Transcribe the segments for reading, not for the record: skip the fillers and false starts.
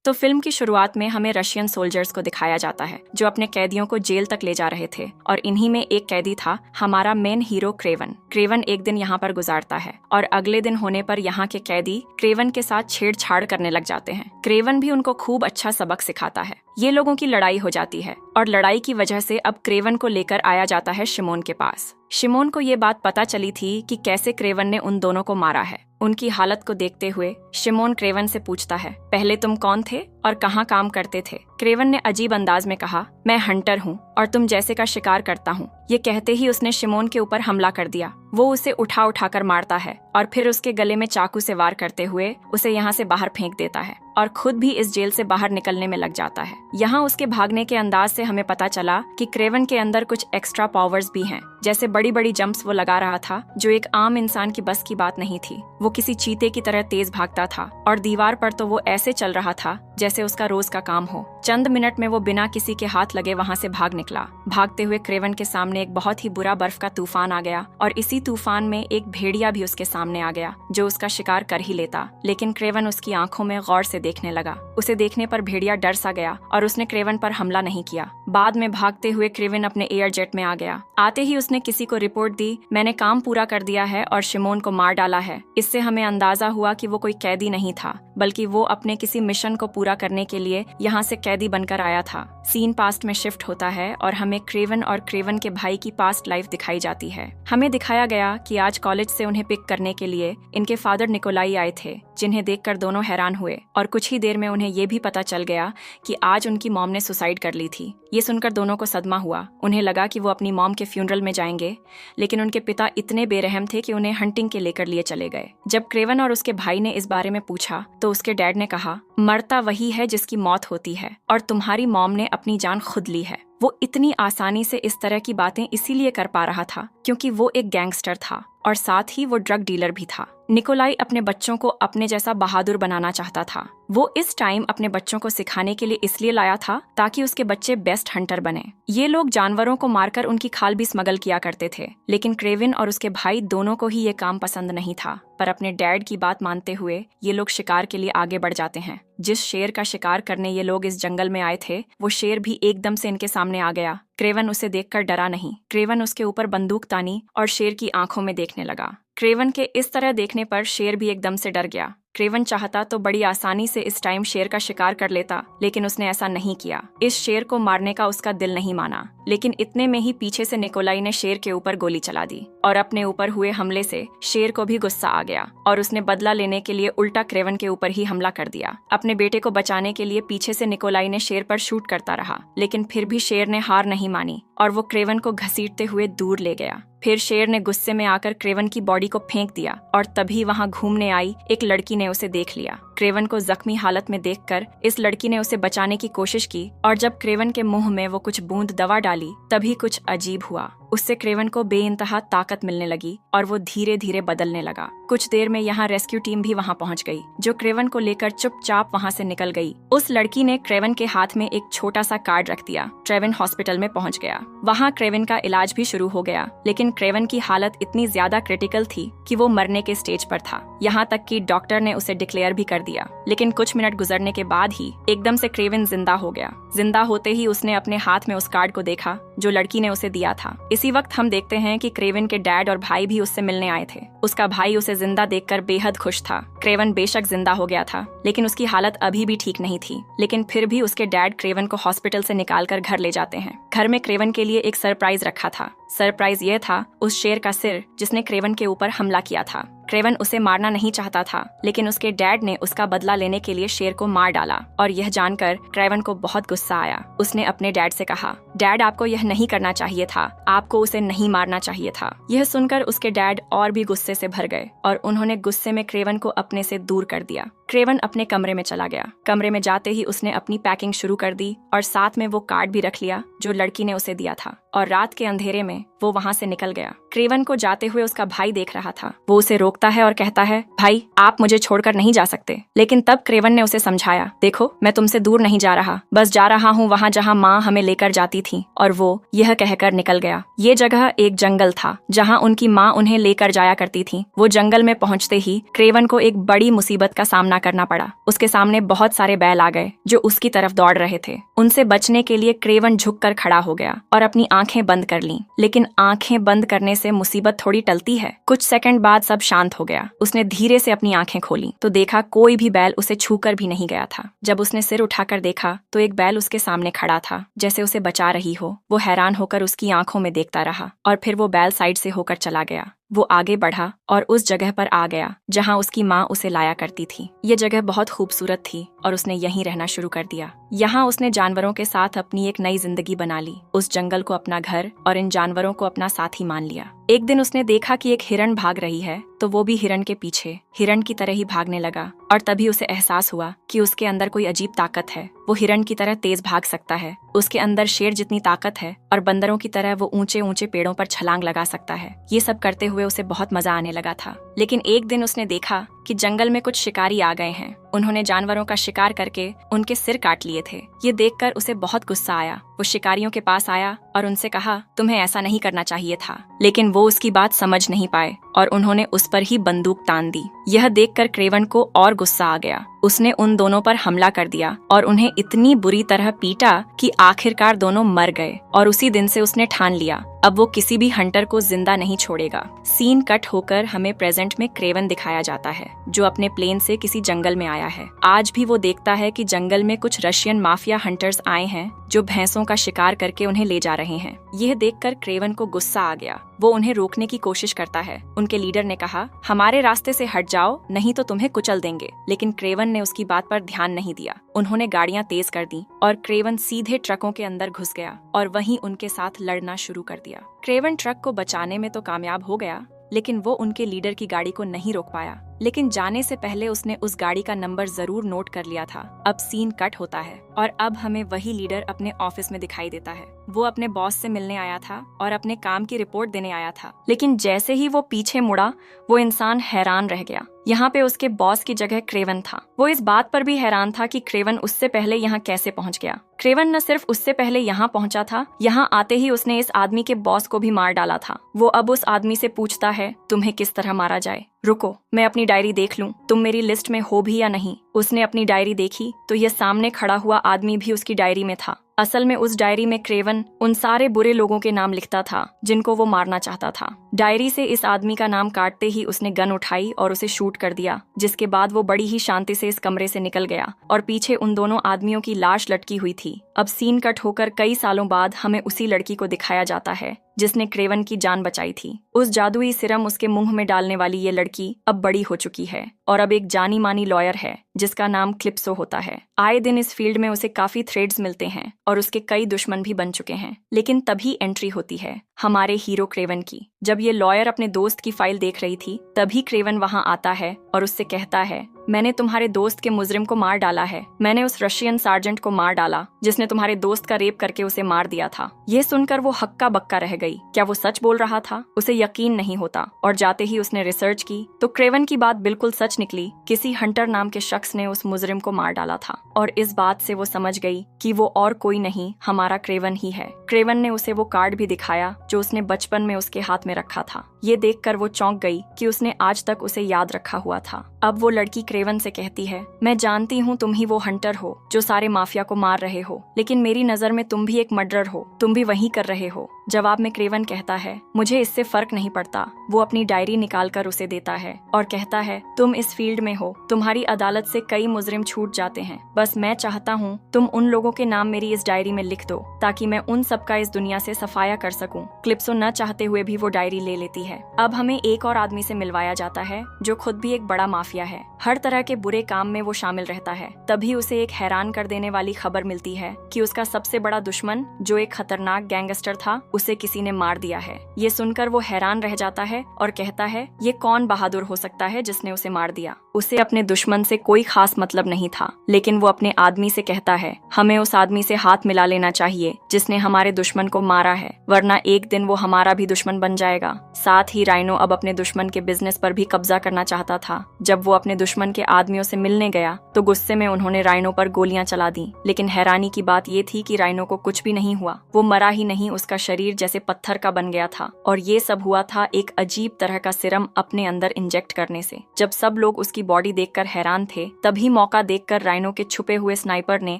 तो फिल्म की शुरुआत में हमें रशियन सोल्जर्स को दिखाया जाता है जो अपने कैदियों को जेल तक ले जा रहे थे और इन्हीं में एक कैदी था हमारा मेन हीरो क्रेवन। क्रेवन एक दिन यहाँ पर गुजारता है और अगले दिन होने पर यहाँ के कैदी क्रेवन के साथ छेड़छाड़ करने लग जाते हैं। क्रेवन भी उनको खूब अच्छा सबक सिखाता है। ये लोगों की लड़ाई हो जाती है और लड़ाई की वजह से अब क्रेवन को लेकर आया जाता है शिमोन के पास। शिमोन को ये बात पता चली थी कि कैसे क्रेवन ने उन दोनों को मारा है। उनकी हालत को देखते हुए शिमोन क्रेवन से पूछता है, पहले तुम कौन थे और कहाँ काम करते थे? क्रेवन ने अजीब अंदाज में कहा, मैं हंटर हूँ और तुम जैसे का शिकार करता हूँ। ये कहते ही उसने शिमोन के ऊपर हमला कर दिया। वो उसे उठा उठाकर मारता है और फिर उसके गले में चाकू से वार करते हुए उसे यहाँ से बाहर फेंक देता है और खुद भी इस जेल से बाहर निकलने में लग जाता है। यहाँ उसके भागने के अंदाज से हमें पता चला कि क्रेवन के अंदर कुछ एक्स्ट्रा पावर्स भी हैं, जैसे बड़ी बड़ी जंप्स वो लगा रहा था जो एक आम इंसान की बस की बात नहीं थी। वो किसी चीते की तरह तेज भागता था और दीवार पर तो वो ऐसे चल रहा था जैसे उसका रोज का काम हो। चंद मिनट में वो बिना किसी के हाथ लगे वहाँ से भाग निकला। भागते हुए क्रेवन के सामने एक बहुत ही बुरा बर्फ का तूफान आ गया और इसी तूफान में एक भेड़िया भी उसके सामने आ गया जो उसका शिकार कर ही लेता, लेकिन क्रेवन उसकी आंखों में गौर से देखने लगा। उसे देखने पर भेड़िया डर सा गया और उसने क्रेवन पर हमला नहीं किया। बाद में भागते हुए क्रेवन अपने एयर जेट में आ गया। आते ही उसने किसी को रिपोर्ट दी, मैंने काम पूरा कर दिया है और शिमोन को मार डाला है। इससे हमें अंदाजा हुआ कि वो कोई कैदी नहीं था, बल्कि वो अपने किसी मिशन को पूरा करने के लिए यहाँ से कैदी बनकर आया था। सीन पास्ट में शिफ्ट होता है और हमें क्रेवन और क्रेवन के भाई की पास्ट लाइफ दिखाई जाती है। हमें दिखाया गया कि आज कॉलेज से उन्हें पिक करने के लिए इनके फादर निकोलाई आए थे, जिन्हें देखकर दोनों हैरान हुए और कुछ ही देर में उन्हें ये भी पता चल गया कि आज उनकी मॉम ने सुसाइड कर ली थी। ये सुनकर दोनों को सदमा हुआ। उन्हें लगा कि वो अपनी मॉम के फ्यूनरल में जाएंगे, लेकिन उनके पिता इतने बेरहम थे कि उन्हें हंटिंग के लेकर लिए चले गए। जब क्रेवन और उसके भाई ने इस बारे में पूछा तो उसके डैड ने कहा, मरता वही है जिसकी मौत होती है और तुम्हारी मॉम ने अपनी जान खुद ली है। वो इतनी आसानी से इस तरह की बातें इसीलिए कर पा रहा था क्योंकि वो एक गैंगस्टर था और साथ ही वो ड्रग डीलर भी था। निकोलाई अपने बच्चों को अपने जैसा बहादुर बनाना चाहता था। वो इस टाइम अपने बच्चों को सिखाने के लिए इसलिए लाया था ताकि उसके बच्चे बेस्ट हंटर बने। ये लोग जानवरों को मारकर उनकी खाल भी स्मगल किया करते थे, लेकिन क्रेवन और उसके भाई दोनों को ही ये काम पसंद नहीं था। पर अपने डैड की बात मानते हुए ये लोग शिकार के लिए आगे बढ़ जाते हैं। जिस शेर का शिकार करने ये लोग इस जंगल में आए थे, वो शेर भी एकदम से इनके सामने आ गया। क्रेवन उसे देखकर डरा नहीं। क्रेवन उसके ऊपर बंदूक तानी और शेर की आंखों में देखने लगा। क्रेवन के इस तरह देखने पर शेर भी एकदम से डर गया। क्रेवन चाहता तो बड़ी आसानी से इस टाइम शेर का शिकार कर लेता, लेकिन उसने ऐसा नहीं किया। इस शेर को मारने का उसका दिल नहीं माना, लेकिन इतने में ही पीछे से निकोलाई ने शेर के ऊपर गोली चला दी और अपने ऊपर हुए हमले से शेर को भी गुस्सा आ गया और उसने बदला लेने के लिए उल्टा क्रेवन के ऊपर ही हमला कर दिया। अपने बेटे को बचाने के लिए पीछे से निकोलाई ने शेर पर शूट करता रहा, लेकिन फिर भी शेर ने हार नहीं मानी और वो क्रेवन को घसीटते हुए दूर ले गया। फिर शेर ने गुस्से में आकर क्रेवन की बॉडी को फेंक दिया और तभी वहां घूमने आई एक लड़की ने उसे देख लिया। क्रेवन को जख्मी हालत में देखकर इस लड़की ने उसे बचाने की कोशिश की और जब क्रेवन के मुंह में वो कुछ बूंद दवा डाली तभी कुछ अजीब हुआ। उससे क्रेवन को बेइंतहा ताकत मिलने लगी और वो धीरे धीरे बदलने लगा। कुछ देर में यहाँ रेस्क्यू टीम भी वहाँ पहुँच गई, जो क्रेवन को लेकर चुपचाप वहाँ से निकल गई। उस लड़की ने क्रेवन के हाथ में एक छोटा सा कार्ड रख दिया। क्रेवन हॉस्पिटल में पहुँच गया। वहाँ क्रेवन का इलाज भी शुरू हो गया, लेकिन क्रेवन की हालत इतनी ज्यादा क्रिटिकल थी कि वो मरने के स्टेज पर था। यहाँ तक कि डॉक्टर ने उसे डिक्लेयर भी कर दिया, लेकिन कुछ मिनट गुजरने के बाद ही एकदम से क्रेवन जिंदा हो गया। जिंदा होते ही उसने अपने हाथ में उस कार्ड को देखा जो लड़की ने उसे दिया था। इसी वक्त हम देखते हैं कि क्रेवन के डैड और भाई भी उससे मिलने आए थे। उसका भाई उसे जिंदा देखकर बेहद खुश था। क्रेवन बेशक जिंदा हो गया था, लेकिन उसकी हालत अभी भी ठीक नहीं थी। लेकिन फिर भी उसके डैड क्रेवन को हॉस्पिटल से निकालकर घर ले जाते हैं। घर में क्रेवन के लिए एक सरप्राइज रखा था। सरप्राइज ये था उस शेर का सिर जिसने क्रेवन के ऊपर हमला किया था। क्रेवन उसे मारना नहीं चाहता था, लेकिन उसके डैड ने उसका बदला लेने के लिए शेर को मार डाला और यह जानकर क्रेवन को बहुत गुस्सा आया। उसने अपने डैड से कहा, डैड आपको यह नहीं करना चाहिए था, आपको उसे नहीं मारना चाहिए था। यह सुनकर उसके डैड और भी गुस्से से भर गए और उन्होंने गुस्से में क्रेवन को अपने से दूर कर दिया। क्रेवन अपने कमरे में चला गया। कमरे में जाते ही उसने अपनी पैकिंग शुरू कर दी और साथ में वो कार्ड भी रख लिया जो लड़की ने उसे दिया था। और रात के अंधेरे में वो वहाँ से निकल गया। क्रेवन को जाते हुए उसका भाई देख रहा था। वो उसे रोकता है और कहता है, भाई आप मुझे छोड़कर नहीं जा सकते। लेकिन तब क्रेवन ने उसे समझाया, देखो मैं तुमसे दूर नहीं जा रहा, बस जा रहा हूँ वहाँ जहाँ माँ हमें लेकर जाती थी। और वो यह कहकर निकल गया। ये जगह एक जंगल था जहाँ उनकी माँ उन्हें लेकर जाया करती थी। वो जंगल में पहुँचते ही क्रेवन को एक बड़ी मुसीबत का सामना करना पड़ा। उसके सामने बहुत सारे बैल आ गए जो उसकी तरफ दौड़ रहे थे। उनसे बचने के लिए क्रेवन झुककर खड़ा हो गया और अपनी आंखें बंद कर लीं। लेकिन आंखें बंद करने से मुसीबत थोड़ी टलती है। कुछ सेकंड बाद सब शांत हो गया। उसने धीरे से अपनी आंखें खोली तो देखा कोई भी बैल उसे छूकर भी नहीं गया था। जब उसने सिर उठाकर देखा तो एक बैल उसके सामने खड़ा था, जैसे उसे बचा रही हो। वो हैरान होकर उसकी आंखों में देखता रहा और फिर वो बैल साइड से होकर चला गया। वो आगे बढ़ा और उस जगह पर आ गया जहां उसकी माँ उसे लाया करती थी। ये जगह बहुत खूबसूरत थी और उसने यहीं रहना शुरू कर दिया। यहाँ उसने जानवरों के साथ अपनी एक नई जिंदगी बना ली। उस जंगल को अपना घर और इन जानवरों को अपना साथी मान लिया। एक दिन उसने देखा कि एक हिरण भाग रही है तो वो भी हिरण के पीछे हिरण की तरह ही भागने लगा। और तभी उसे एहसास हुआ कि उसके अंदर कोई अजीब ताकत है। वो हिरण की तरह तेज भाग सकता है। उसके अंदर शेर जितनी ताकत है और बंदरों की तरह वो ऊंचे ऊंचे पेड़ों पर छलांग लगा सकता है। ये सब करते हुए उसे बहुत मजा आने लगा था। लेकिन एक दिन उसने देखा कि जंगल में कुछ शिकारी आ गए हैं। उन्होंने जानवरों का शिकार करके उनके सिर काट लिए थे। ये देखकर उसे बहुत गुस्सा आया। वो शिकारियों के पास आया और उनसे कहा, तुम्हें ऐसा नहीं करना चाहिए था। लेकिन वो उसकी बात समझ नहीं पाए और उन्होंने उस पर ही बंदूक तान दी। यह देखकर क्रेवन को और गुस्सा आ गया। उसने उन दोनों पर हमला कर दिया और उन्हें इतनी बुरी तरह पीटा कि आखिरकार दोनों मर गए। और उसी दिन से उसने ठान लिया अब वो किसी भी हंटर को जिंदा नहीं छोड़ेगा। सीन कट होकर हमें प्रेजेंट में क्रेवन दिखाया जाता है जो अपने प्लेन से किसी जंगल में आया है। आज भी वो देखता है कि जंगल में कुछ रशियन माफिया हंटर्स आए हैं जो भैंसों का शिकार करके उन्हें ले जा रहे हैं। यह देखकर क्रेवन को गुस्सा आ गया। वो उन्हें रोकने की कोशिश करता है। उनके लीडर ने कहा, हमारे रास्ते से हट जाओ नहीं तो तुम्हें कुचल देंगे। लेकिन क्रेवन ने उसकी बात पर ध्यान नहीं दिया। उन्होंने गाड़ियां तेज कर दी और क्रेवन सीधे ट्रकों के अंदर घुस गया और वहीं उनके साथ लड़ना शुरू कर दिया। क्रेवन ट्रक को बचाने में तो कामयाब हो गया, लेकिन वो उनके लीडर की गाड़ी को नहीं रोक पाया। लेकिन जाने से पहले उसने उस गाड़ी का नंबर जरूर नोट कर लिया था। अब सीन कट होता है और अब हमें वही लीडर अपने ऑफिस में दिखाई देता है। वो अपने बॉस से मिलने आया था और अपने काम की रिपोर्ट देने आया था। लेकिन जैसे ही वो पीछे मुड़ा, वो इंसान हैरान रह गया। यहाँ पे उसके बॉस की जगह क्रेवन था। वो इस बात पर भी हैरान था कि क्रेवन उससे पहले यहाँ कैसे पहुँच गया। क्रेवन न सिर्फ उससे पहले यहाँ पहुँचा था, यहाँ आते ही उसने इस आदमी के बॉस को भी मार डाला था। वो अब उस आदमी से पूछता है, तुम्हें किस तरह मारा जाए? रुको, मैं अपनी डायरी देख लूं, तुम मेरी लिस्ट में हो भी या नहीं। उसने अपनी डायरी देखी तो यह सामने खड़ा हुआ आदमी भी उसकी डायरी में था। असल में उस डायरी में क्रेवन उन सारे बुरे लोगों के नाम लिखता था जिनको वो मारना चाहता था। डायरी से इस आदमी का नाम काटते ही उसने गन उठाई और उसे शूट कर दिया, जिसके बाद वो बड़ी ही शांति से इस कमरे से निकल गया और पीछे उन दोनों आदमियों की लाश लटकी हुई थी। अब सीन कट होकर कई सालों बाद हमें उसी लड़की को दिखाया जाता है जिसने क्रेवन की जान बचाई थी। उस जादुई सिरम उसके मुंह में डालने वाली ये लड़की अब बड़ी हो चुकी है और अब एक जानी मानी लॉयर है जिसका नाम क्लिप्सो होता है। आए दिन इस फील्ड में उसे काफी थ्रेड्स मिलते हैं और उसके कई दुश्मन भी बन चुके हैं। लेकिन तभी एंट्री होती है हमारे हीरो क्रेवन की। जब ये लॉयर अपने दोस्त की फाइल देख रही थी तभी क्रेवन वहां आता है और उससे कहता है, मैंने तुम्हारे दोस्त के मुजरिम को मार डाला है। मैंने उस रशियन सार्जेंट को मार डाला जिसने तुम्हारे दोस्त का रेप करके उसे मार दिया था। यह सुनकर वो हक्का बक्का रह गई। क्या वो सच बोल रहा था? उसे यकीन नहीं होता और जाते ही उसने रिसर्च की तो क्रेवन की बात बिल्कुल सच निकली। किसी हंटर नाम के शख्स ने उस मुजरिम को मार डाला था और इस बात से वो समझ गई कि वो और कोई नहीं, हमारा क्रेवन ही है। क्रेवन ने उसे वो कार्ड भी दिखाया जो उसने बचपन में उसके हाथ में रखा था। ये देखकर वो चौंक गई कि उसने आज तक उसे याद रखा हुआ था। अब वो लड़की क्रेवन से कहती है, मैं जानती हूँ तुम ही वो हंटर हो जो सारे माफिया को मार रहे हो, लेकिन मेरी नजर में तुम भी एक मर्डरर हो। तुम भी वही कर रहे हो। जवाब में क्रेवन कहता है, मुझे इससे फर्क नहीं पड़ता। वो अपनी डायरी निकालकर उसे देता है और कहता है, तुम इस फील्ड में हो, तुम्हारी अदालत से कई मुजरिम छूट जाते हैं। बस मैं चाहता हूँ तुम उन लोगों के नाम मेरी इस डायरी में लिख दो ताकि मैं उन सब का इस दुनिया से सफाया कर सकूं। क्लिप्सो न चाहते हुए भी वो डायरी ले लेती है है। अब हमें एक और आदमी से मिलवाया जाता है जो खुद भी एक बड़ा माफिया है। हर तरह के बुरे काम में वो शामिल रहता है। तभी उसे एक हैरान कर देने वाली खबर मिलती है कि उसका सबसे बड़ा दुश्मन, जो एक खतरनाक गैंगस्टर था, उसे किसी ने मार दिया है। ये सुनकर वो हैरान रह जाता है और कहता है, ये कौन बहादुर हो सकता है जिसने उसे मार दिया। उसे अपने दुश्मन से कोई खास मतलब नहीं था, लेकिन वो अपने आदमी से कहता है, हमें उस आदमी से हाथ मिला लेना चाहिए जिसने हमारे दुश्मन को मारा है, वरना एक दिन वो हमारा भी दुश्मन बन जाएगा। साथ ही राइनो अब अपने दुश्मन के बिजनेस पर भी कब्जा करना चाहता था। जब वो अपने दुश्मन के आदमियों से मिलने गया तो गुस्से में उन्होंने राइनो पर गोलियां चला दी, लेकिन हैरानी की बात ये थी कि राइनो को कुछ भी नहीं हुआ। वो मरा ही नहीं, उसका शरीर जैसे पत्थर का बन गया था। और ये सब हुआ था एक अजीब तरह का सिरम अपने अंदर इंजेक्ट करने से। जब सब लोग उसकी बॉडी देखकर हैरान थे, तभी मौका देखकर राइनो के छुपे हुए स्नाइपर ने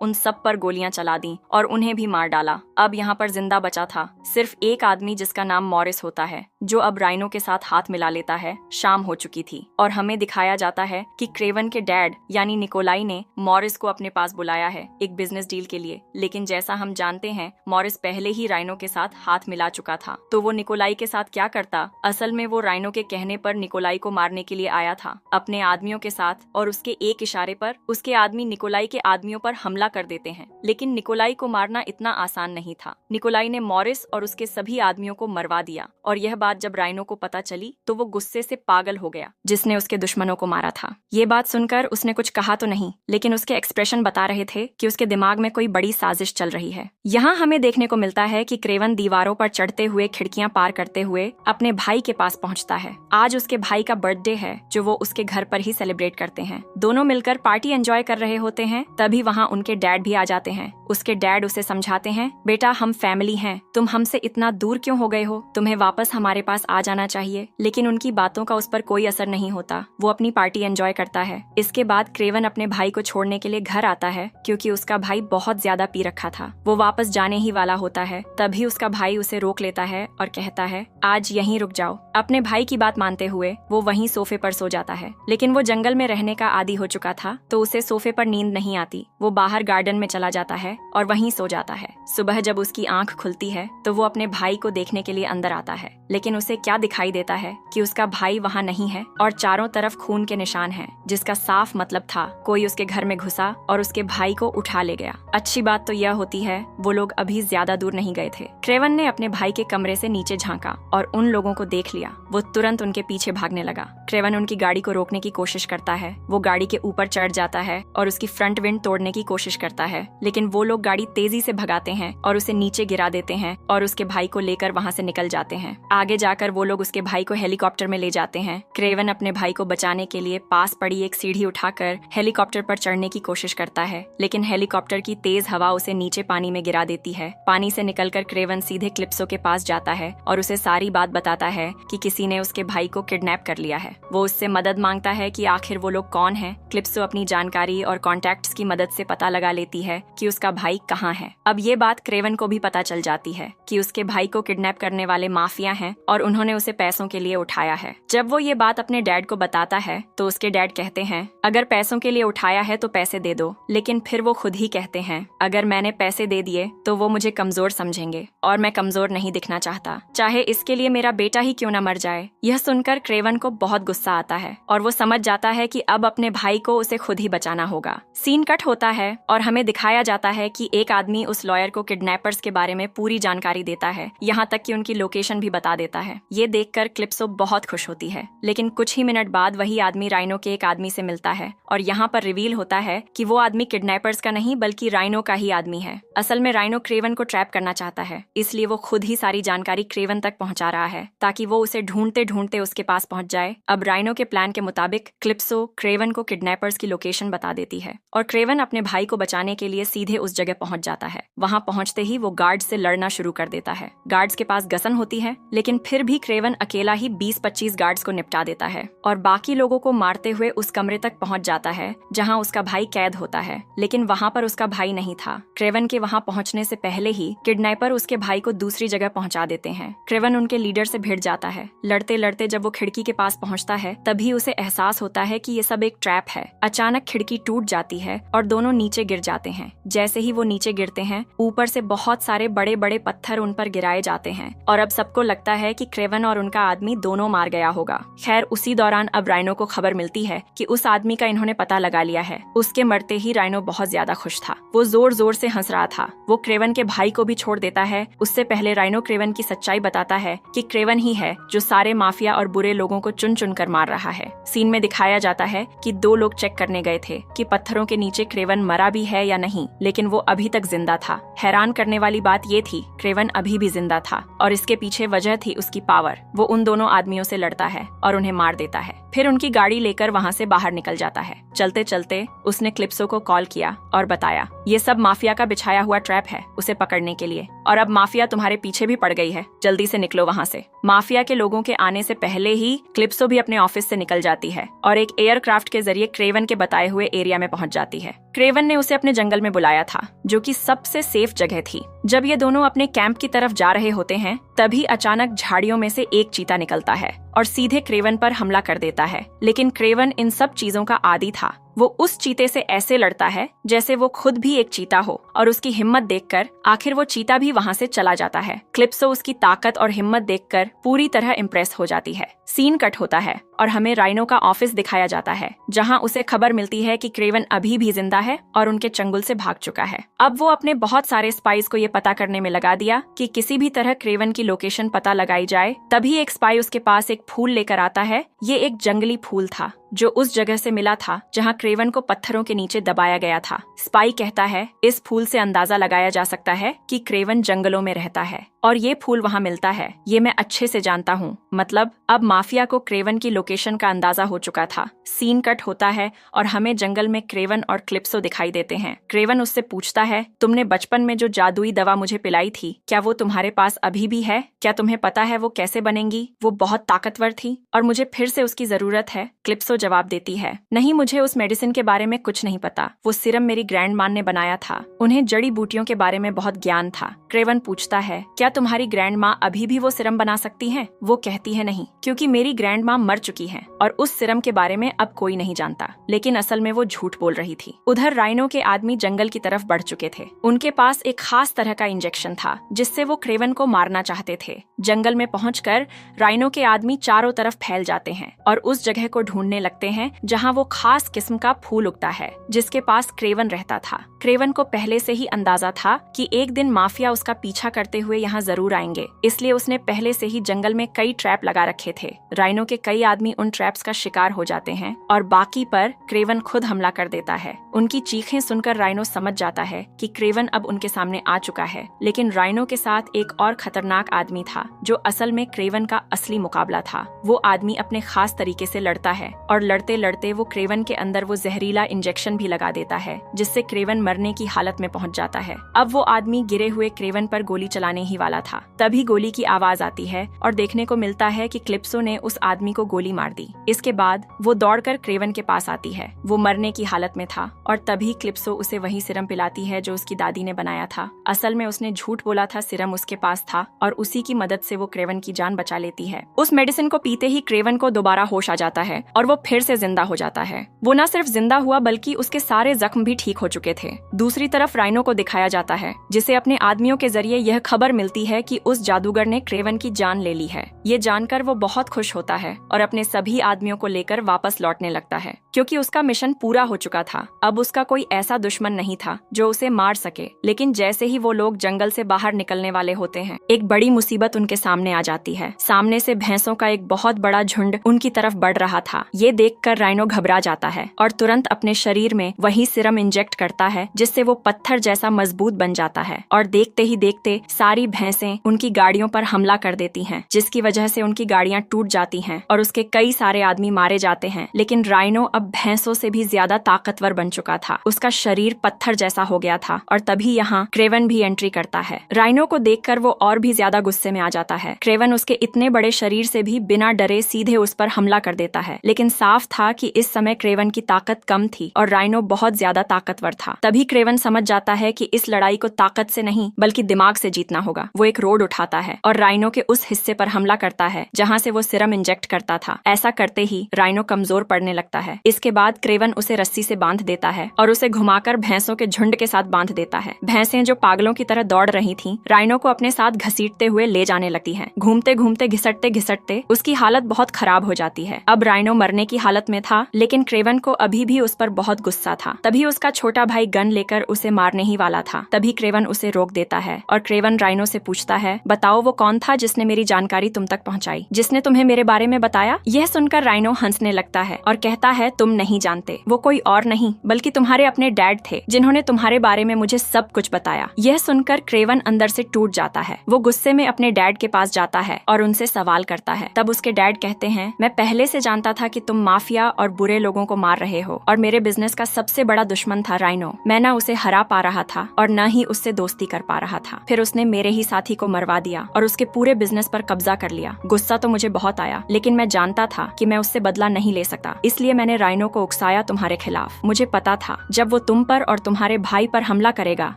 उन सब पर गोलियां चला दी और उन्हें भी मार डाला। अब यहाँ पर जिंदा बचा था सिर्फ एक आदमी जिसका नाम मॉरिस होता है, जो अब राइनो के साथ हाथ मिला लेता है। शाम हो चुकी थी और हमें दिखाया जाता है कि क्रेवन के डैड यानी निकोलाई ने मॉरिस को अपने पास बुलाया है एक बिजनेस डील के लिए। लेकिन जैसा हम जानते हैं, मॉरिस पहले ही राइनो के साथ हाथ मिला चुका था, तो वो निकोलाई के साथ क्या करता? असल में वो राइनो के कहने पर निकोलाई को मारने के लिए आया था अपने आदमियों के साथ, और उसके एक इशारे पर उसके आदमी निकोलाई के आदमियों पर हमला कर देते हैं। लेकिन निकोलाई को मारना इतना आसान नहीं था। निकोलाई ने मॉरिस और उसके सभी आदमियों को मरवा दिया, और यह बात जब राइनो को पता चली तो वो गुस्से से पागल हो गया, जिसने उसके दुश्मनों को मारा था। ये बात सुनकर उसने कुछ कहा तो नहीं, लेकिन उसके एक्सप्रेशन बता रहे थे कि उसके दिमाग में कोई बड़ी साजिश चल रही है। यहाँ हमें देखने को मिलता है कि क्रेवन दीवारों पर चढ़ते हुए, खिड़कियां पार करते हुए अपने भाई के पास पहुंचता है। आज उसके भाई का बर्थडे है, जो वो उसके घर पर ही सेलिब्रेट करते हैं। दोनों मिलकर पार्टी एंजॉय कर रहे होते हैं। तभी वहाँ उनके डैड भी आ जाते हैं। उसके डैड उसे समझाते हैं, बेटा हम फैमिली हैं, तुम हमसे इतना दूर क्यों हो गए हो? तुम्हें वापस हमारे पास आ जाना चाहिए। लेकिन उनकी बातों का उस पर कोई असर नहीं होता। वो अपनी पार्टी एंजॉय करता है। इसके बाद क्रेवन अपने भाई को छोड़ने के लिए घर आता है, क्योंकि उसका भाई बहुत ज्यादा पी रखा था। वो वापस जाने ही वाला होता है, तभी उसका भाई उसे रोक लेता है और कहता है, आज यहीं रुक जाओ। अपने भाई की बात मानते हुए वो वहीं सोफे पर सो जाता है। लेकिन वो जंगल में रहने का आदी हो चुका था, तो उसे सोफे पर नींद नहीं आती। वो बाहर गार्डन में चला जाता है और वहीं सो जाता है। सुबह जब उसकी आंख खुलती है तो वो अपने भाई को देखने के लिए अंदर आता है, लेकिन उसे क्या दिखाई देता है कि उसका भाई वहाँ नहीं है और चारों तरफ खून के निशान हैं, जिसका साफ मतलब था कोई उसके घर में घुसा और उसके भाई को उठा ले गया। अच्छी बात तो यह होती है वो लोग अभी ज्यादा दूर नहीं गए थे। क्रेवन ने अपने भाई के कमरे से नीचे झांका और उन लोगों को देख लिया। वो तुरंत उनके पीछे भागने लगा। क्रेवन उनकी गाड़ी को रोकने की कोशिश करता है। वो गाड़ी के ऊपर चढ़ जाता है और उसकी फ्रंट विंड तोड़ने की कोशिश करता है, लेकिन वो लोग गाड़ी तेजी से भगाते हैं और उसे नीचे गिरा देते हैं और उसके भाई को लेकर वहाँ से निकल जाते हैं। आगे जाकर वो लोग उसके भाई को हेलीकॉप्टर में ले जाते हैं। क्रेवन अपने भाई को बचाने के लिए पास पड़ी एक सीढ़ी उठाकर हेलीकॉप्टर पर चढ़ने की कोशिश करता है, लेकिन हेलीकॉप्टर की तेज हवा उसे नीचे पानी में गिरा देती है। पानी से निकलकर क्रेवन सीधे क्लिप्सो के पास जाता है और उसे सारी बात बताता है कि किसी ने उसके भाई को किडनैप कर लिया है। वो उससे मदद मांगता है कि आखिर वो लोग कौन हैं। क्लिप्सो अपनी जानकारी और कॉन्टैक्ट्स की मदद से पता लगा लेती है कि उसका भाई कहाँ है। अब ये बात क्रेवन को भी पता चल जाती है कि उसके भाई को किडनैप करने वाले माफिया हैं और उन्होंने उसे पैसों के लिए उठाया है। जब वो ये बात अपने डैड को बताता है तो उसके डैड कहते हैं, अगर पैसों के लिए उठाया है तो पैसे दे दो। लेकिन फिर वो खुद ही कहते हैं, अगर मैंने पैसे दे दिए तो वो मुझे कमजोर समझेंगे और मैं कमजोर नहीं दिखना चाहता, चाहे इसके लिए मेरा बेटा ही क्यों न मर जाए। यह सुनकर क्रेवन को बहुत गुस्सा आता है और वो समझ जाता है कि अब अपने भाई को उसे खुद ही बचाना होगा। सीन कट होता है और हमें दिखाया जाता है कि एक आदमी उस लॉयर को किडनैपर्स के बारे में पूरी जानकारी देता है, यहाँ तक कि उनकी लोकेशन भी बता देता है। ये देखकर क्लिप्सो बहुत खुश होती है, लेकिन कुछ ही मिनट बाद वही आदमी राइनो के एक आदमी से मिलता है और यहाँ पर रिवील होता है कि वो आदमी किडनैपर्स का नहीं बल्कि राइनो का ही आदमी है। असल में राइनो क्रेवन को ट्रैप करना चाहता है, इसलिए वो खुद ही सारी जानकारी क्रेवन तक पहुँचा रहा है ताकि वो उसे ढूंढते ढूंढते उसके पास पहुँच जाए। अब राइनो के प्लान के मुताबिक क्लिप्सो क्रेवन को किडनैपर्स की लोकेशन बता देती है और क्रेवन अपने भाई को बचाने के लिए सीधे उस जगह पहुँच जाता है। वहाँ पहुँचते ही वो गार्ड्स से लड़ना शुरू कर देता है। गार्ड्स के पास गसन होती है, लेकिन फिर भी क्रेवन अकेला ही 20-25 गार्ड्स को निपटा देता है और बाकी लोगों को मारते हुए उस कमरे तक पहुँच जाता है जहाँ उसका भाई कैद होता है। लेकिन वहाँ पर उसका भाई नहीं था। क्रेवन के वहाँ पहुँचने से पहले ही किडनैपर उसके भाई को दूसरी जगह पहुँचा देते हैं। क्रेवन उनके लीडर से भिड़ जाता है। लड़ते लड़ते जब वो खिड़की के पास पहुँचता है तभी उसे एहसास होता है कि ये सब एक ट्रैप है। अचानक खिड़की टूट जाती है और दोनों नीचे गिर जाते हैं। जैसे ही ही वो नीचे गिरते हैं, ऊपर से बहुत सारे बड़े बड़े पत्थर उन पर गिराए जाते हैं और अब सबको लगता है कि क्रेवन और उनका आदमी दोनों मार गया होगा। खैर उसी दौरान अब राइनो को खबर मिलती है कि उस आदमी का इन्होंने पता लगा लिया है। उसके मरते ही राइनो बहुत ज्यादा खुश था। वो जोर जोर से हंस रहा था। वो क्रेवन के भाई को भी छोड़ देता है। उससे पहले राइनो क्रेवन की सच्चाई बताता है कि क्रेवन ही है जो सारे माफिया और बुरे लोगों को चुन चुन कर मार रहा है। सीन में दिखाया जाता है कि 2 लोग चेक करने गए थे कि पत्थरों के नीचे क्रेवन मरा भी है या नहीं, लेकिन वो अभी तक जिंदा था। हैरान करने वाली बात ये थी, क्रेवन अभी भी जिंदा था और इसके पीछे वजह थी उसकी पावर। वो उन दोनों आदमियों से लड़ता है और उन्हें मार देता है, फिर उनकी गाड़ी लेकर वहाँ से बाहर निकल जाता है। चलते चलते उसने क्लिप्सो को कॉल किया और बताया ये सब माफिया का बिछाया हुआ ट्रैप है उसे पकड़ने के लिए, और अब माफिया तुम्हारे पीछे भी पड़ गई है, जल्दी से निकलो वहाँ से। माफिया के लोगों के आने से पहले ही क्लिप्सो भी अपने ऑफिस से निकल जाती है और एक एयरक्राफ्ट के जरिए क्रेवन के बताए हुए एरिया में पहुंच जाती है। क्रेवन ने उसे अपने जंगल में बुलाया था जो कि सबसे सेफ जगह थी। जब ये दोनों अपने कैंप की तरफ जा रहे होते हैं तभी अचानक झाड़ियों में से एक चीता निकलता है और सीधे क्रेवन पर हमला कर देता है। लेकिन क्रेवन इन सब चीजों का आदी था। वो उस चीते से ऐसे लड़ता है जैसे वो खुद भी एक चीता हो और उसकी हिम्मत देखकर आखिर वो चीता भी वहाँ से चला जाता है। क्लिप्सो उसकी ताकत और हिम्मत देखकर पूरी तरह इम्प्रेस हो जाती है। सीन कट होता है और हमें राइनो का ऑफिस दिखाया जाता है जहां उसे खबर मिलती है कि क्रेवन अभी भी जिंदा है और उनके चंगुल से भाग चुका है। अब वो अपने बहुत सारे स्पाइस को ये पता करने में लगा दिया कि किसी भी तरह क्रेवन की लोकेशन पता लगाई जाए। तभी एक स्पाई उसके पास एक फूल लेकर आता है। ये एक जंगली फूल था जो उस जगह से मिला था जहां क्रेवन को पत्थरों के नीचे दबाया गया था। स्पाई कहता है इस फूल से अंदाजा लगाया जा सकता है कि क्रेवन जंगलों में रहता है और ये फूल वहां मिलता है। ये मैं अच्छे से जानता हूँ। मतलब अब माफिया को क्रेवन की लोकेशन का अंदाजा हो चुका था। सीन कट होता है और हमें जंगल में क्रेवन और क्लिप्सो दिखाई देते हैं। क्रेवन उससे पूछता है तुमने बचपन में जो जादुई दवा मुझे पिलाई थी क्या वो तुम्हारे पास अभी भी है? क्या तुम्हें पता है वो कैसे बनेंगी? वो बहुत ताकतवर थी और मुझे फिर से उसकी जरूरत है। क्लिप्सो जवाब देती है नहीं, मुझे उस मेडिसिन के बारे में कुछ नहीं पता। वो सिरम मेरी ग्रैंडमा ने बनाया था। उन्हें जड़ी बूटियों के बारे में बहुत ज्ञान था। क्रेवन पूछता है क्या तुम्हारी ग्रैंडमा अभी भी वो सिरम बना सकती हैं? वो कहती है नहीं, क्योंकि मेरी ग्रैंडमा मर चुकी है और उस सिरम के बारे में अब कोई नहीं जानता। लेकिन असल में वो झूठ बोल रही थी। उधर राइनो के आदमी जंगल की तरफ बढ़ चुके थे। उनके पास एक खास तरह का इंजेक्शन था जिससे वो क्रेवन को मारना चाहते थे। जंगल में पहुंचकर राइनो के आदमी चारों तरफ फैल जाते हैं और उस जगह को ढूंढने लगते हैं जहां वो खास किस्म का फूल उगता है जिसके पास क्रेवन रहता था। क्रेवन को पहले से ही अंदाजा था कि एक दिन माफिया उसका पीछा करते हुए यहाँ जरूर आएंगे, इसलिए उसने पहले से ही जंगल में कई ट्रैप लगा रखे थे। राइनो के कई आदमी उन ट्रैप्स का शिकार हो जाते हैं और बाकी पर क्रेवन खुद हमला कर देता है। उनकी चीखें सुनकर राइनो समझ जाता है कि क्रेवन अब उनके सामने आ चुका है। लेकिन राइनो के साथ एक और खतरनाक आदमी था जो असल में क्रेवन का असली मुकाबला था। वो आदमी अपने खास तरीके से लड़ता है और लड़ते लड़ते वो क्रेवन के अंदर वो जहरीला इंजेक्शन भी लगा देता है जिससे क्रेवन मरने की हालत में पहुंच जाता है। अब वो आदमी गिरे हुए क्रेवन पर गोली चलाने ही वाला था। तभी गोली की आवाज आती है और देखने को मिलता है कि क्लिप्सो ने उस आदमी को गोली मार दी। इसके बाद वो दौड़कर क्रेवन के पास आती है। वो मरने की हालत में था और तभी क्लिप्सो उसे वही सिरम पिलाती है जो उसकी दादी ने बनाया था। असल में उसने झूठ बोला था, सिरम उसके पास था और उसी की मदद से वो क्रेवन की जान बचा लेती है। उस मेडिसिन को पीते ही क्रेवन को दोबारा होश आ जाता है और वो फिर से जिंदा हो जाता है। वो न सिर्फ जिंदा हुआ बल्कि उसके सारे जख्म भी ठीक हो चुके थे। दूसरी तरफ राइनो को दिखाया जाता है जिसे अपने आदमियों के जरिए यह खबर मिलती है कि उस जादूगर ने क्रेवन की जान ले ली है। ये जानकर वो बहुत खुश होता है और अपने सभी आदमियों को लेकर वापस लौटने लगता है क्योंकि उसका मिशन पूरा हो चुका था। अब उसका कोई ऐसा दुश्मन नहीं था जो उसे मार सके। लेकिन जैसे ही वो लोग जंगल से बाहर निकलने वाले होते हैं एक बड़ी मुसीबत उनके सामने आ जाती है। सामने से भैंसों का एक बहुत बड़ा झुंड उनकी तरफ बढ़ रहा था। ये देखकर राइनो घबरा जाता है और तुरंत अपने शरीर में वही सिरम इंजेक्ट करता है जिससे वो पत्थर जैसा मजबूत बन जाता है और देखते ही देखते सारी भैंसें उनकी गाड़ियों पर हमला कर देती हैं जिसकी वजह से उनकी गाड़ियां टूट जाती हैं और उसके कई सारे आदमी मारे जाते हैं। लेकिन राइनो अब भैंसों से भी ज्यादा ताकतवर बन चुका था। उसका शरीर पत्थर जैसा हो गया था और तभी यहाँ क्रेवन भी एंट्री करता है। राइनो को देखकर वो और भी ज्यादा गुस्से में आ जाता है। क्रेवन उसके इतने बड़े शरीर से भी बिना डरे सीधे उस पर हमला कर देता है। लेकिन साफ था कि इस समय क्रेवन की ताकत कम थी और राइनो बहुत ज्यादा ताकतवर था। तभी तभी क्रेवन समझ जाता है कि इस लड़ाई को ताकत से नहीं बल्कि दिमाग से जीतना होगा। वो एक रोड उठाता है और राइनो के उस हिस्से पर हमला करता है जहाँ से वो सिरम इंजेक्ट करता था। ऐसा करते ही राइनो कमजोर पड़ने लगता है। इसके बाद क्रेवन उसे रस्सी से बांध देता है और उसे घुमाकर भैंसों के झुंड के साथ बांध देता है। भैंसें जो पागलों की तरह दौड़ रही थीं, राइनो को अपने साथ घसीटते हुए ले जाने लगती हैं। घूमते घूमते घिसटते घिसटते उसकी हालत बहुत खराब हो जाती है। अब राइनो मरने की हालत में था, लेकिन क्रेवन को अभी भी उस पर बहुत गुस्सा था। तभी उसका छोटा भाई गन लेकर उसे मारने ही वाला था। तभी क्रेवन उसे रोक देता है और क्रेवन राइनो से पूछता है, बताओ वो कौन था जिसने मेरी जानकारी तुम तक पहुंचाई, जिसने तुम्हें मेरे बारे में बताया? यह सुनकर राइनो हंसने लगता है और कहता है, तुम नहीं जानते, वो कोई और नहीं बल्कि तुम्हारे अपने डैड थे जिन्होंने तुम्हारे बारे में मुझे सब कुछ बताया। यह सुनकर क्रेवन अंदर से टूट जाता है। वो गुस्से में अपने डैड के पास जाता है और उनसे सवाल करता है। तब उसके डैड कहते हैं, मैं पहले से जानता था कि तुम माफिया और बुरे लोगों को मार रहे हो और मेरे बिजनेस का सबसे बड़ा दुश्मन था राइनो। मैं न उसे हरा पा रहा था और न ही उससे दोस्ती कर पा रहा था। फिर उसने मेरे ही साथी को मरवा दिया और उसके पूरे बिजनेस पर कब्जा कर लिया। गुस्सा तो मुझे बहुत आया, लेकिन मैं जानता था कि मैं उससे बदला नहीं ले सकता, इसलिए मैंने राइनो को उकसाया तुम्हारे खिलाफ। मुझे पता था जब वो तुम पर और तुम्हारे भाई पर हमला करेगा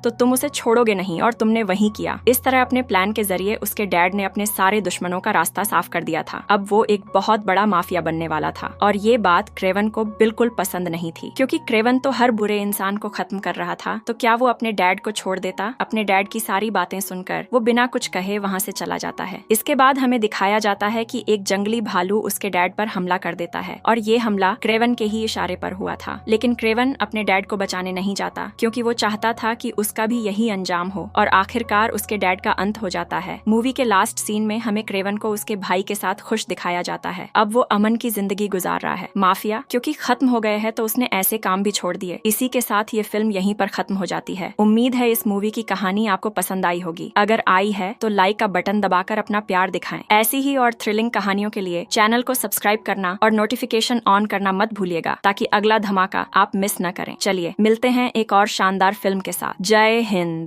तो तुम उसे छोड़ोगे नहीं और तुमने वही किया। इस तरह अपने प्लान के जरिए उसके डैड ने अपने सारे दुश्मनों का रास्ता साफ कर दिया था। अब वो एक बहुत बड़ा माफिया बनने वाला था और ये बात क्रेवन को बिल्कुल पसंद नहीं थी, क्योंकि क्रेवन तो हर बुरे इंसान को खत्म कर रहा था। तो क्या वो अपने डैड को छोड़ देता? अपने डैड की सारी बातें सुनकर वो बिना कुछ कहे वहाँ से चला जाता है। इसके बाद हमें दिखाया जाता है कि एक जंगली भालू उसके डैड पर हमला कर देता है और ये हमला क्रेवन के ही इशारे पर हुआ था। लेकिन क्रेवन अपने डैड को बचाने नहीं जाता, क्योंकि वो चाहता था कि उसका भी यही अंजाम हो और आखिरकार उसके डैड का अंत हो जाता है। मूवी के लास्ट सीन में हमें क्रेवन को उसके भाई के साथ खुश दिखाया जाता है। अब वो अमन की जिंदगी गुजार रहा है। माफिया क्योंकि खत्म हो गए हैं तो उसने ऐसे काम भी छोड़ दिए। इसी के साथ ये फिल्म यहीं पर खत्म हो जाती है। उम्मीद है इस मूवी की कहानी आपको पसंद आई होगी। अगर आई है तो लाइक का बटन दबाकर अपना प्यार दिखाएं। ऐसी ही और थ्रिलिंग कहानियों के लिए चैनल को सब्सक्राइब करना और नोटिफिकेशन ऑन करना मत भूलिएगा, ताकि अगला धमाका आप मिस न करें। चलिए मिलते हैं एक और शानदार फिल्म के साथ। जय हिंद।